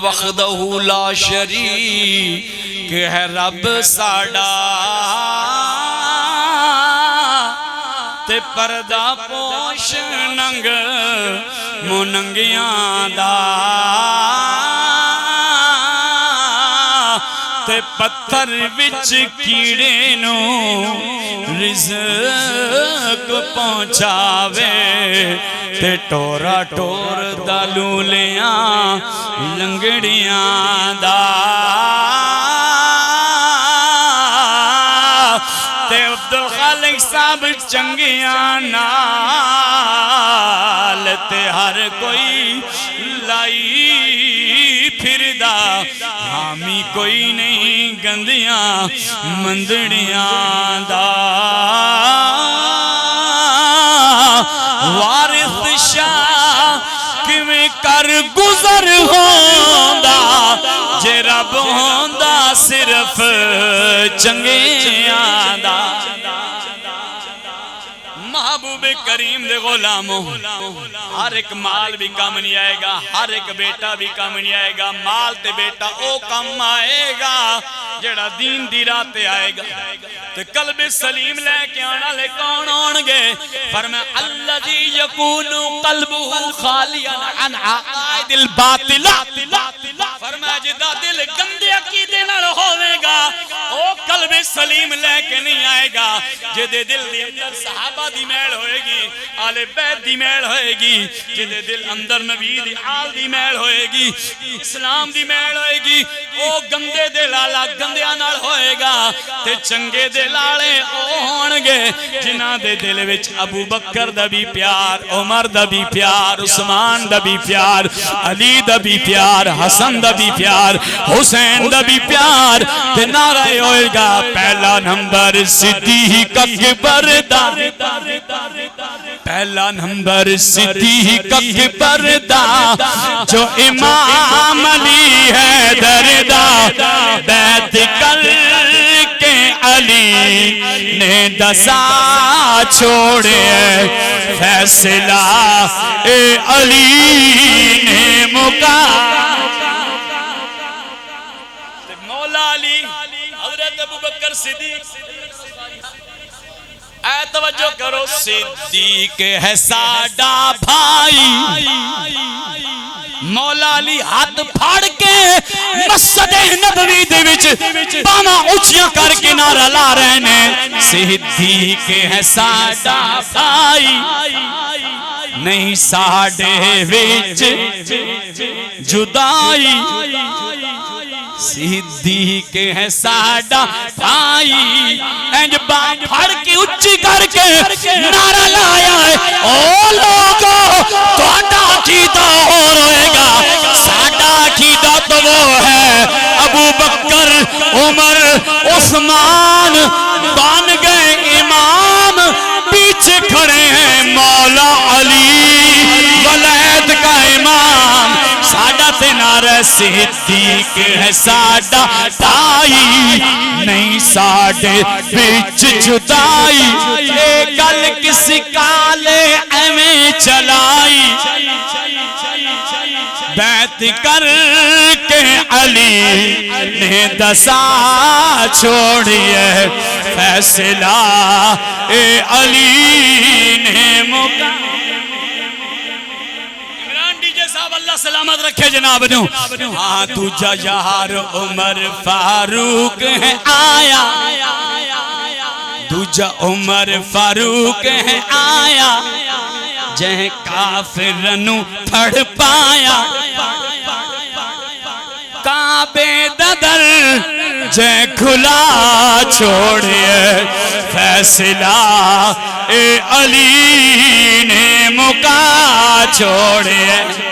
وحدہ لا شریک ہے رب ساڈا تے پردہ پوش ننگ مننگیاں دا تے پتھر وچ کیڑے نو رزق پہنچاوے تے ٹورا ٹور دلولیاں لنگڑیاں دا تے عبدالخالق صاحب چنگیاں نال تے ہر کوئی لائی پھردا حامی کوئی نہیں گندیاں مندڑیاں دا وارث شاہ کیویں کر گزر ہوندا جے رب ہوندا صرف چنگیاں دا محبوب کریم دے غلاموں ہر ایک مال بھی کم نہیں آئے گا ہر ایک بیٹا بھی کم نہیں آئے گا مال تے بیٹا او کم آئے گا جڑا دین دی راہ تے آئے گا تے قلب سلیم لے کے آنا لے کون آنگے فرمائے الذی یکون قلبہ خالیا عن عقائد الباطل فرمائے جدا دل گندے عقیدے نال ہوے گا او قلب سلیم لے کے نہیں آئے گا جدے دل دی اندر صحابہ دی میل ہوئے گی آل بیت دی میل ہوئے گی جدے دل اندر نبی دی آل دی میل ہوئے گی اسلام دی میل ہوئے گی او گندے دل آلہ گندیاں نال ہوئے گا تے چنگے دل آلے او ہونگے جنہ دے دل وچ ابو بکر دا بھی پیار عمر دا بھی پیار عثمان دا بھی پیار علی دا بھی پیار حسن دا بھی پیار حسین دا بھی پیار تے نعرہ ہوئے گا پہلا نمبر صدیق اکبر دا پہلا نمبر صدیق اکبر دا جو امام علی حیدر دا بیعت کر کے علی نے دسا چھوڑے فیصلہ اے علی نے مکا مولا علی حضرت ابو بکر صدیق اے توجہ کرو صدیق ہے ساڈا بھائی مولا علی ہاتھ پھاڑ کے مسجد نبوی دے وچ باواں اونچیاں کر کے نعرہ لا رہے نے صدیق ہے ساڈا بھائی نہیں ساڈے وچ جدائی صدیق ہے ساڈا بھائی انج باں پھڑ کے اونچی کر کے نعرہ لایا ہے او لوگو تہاڈا عقیدہ ہو رہے گا ساڈا عقیدہ تو وہ ہے ابو بکر عمر عثمان بن گئے امام پیچھے کھڑے ہیں مولا علی ولید کا امام ساڈا تے نعرہ صدیق ہے ساڈا بھائی نہیں ساڈے وچ جدائی اے گل کس کالے ایویں چلائی بیعت کر کے علی نے دسا چھوڑیے فیصلہ اے علی نے مکا اللہ سلامت رکھے جناب نو ہاں تجھا یار عمر فاروق ہے آیا تجھا عمر فاروق ہے آیا جہیں کافرنو پھڑ پایا کعبے ددر جہیں کھلا چھوڑے فیصلہ اے علی نے مکا چھوڑے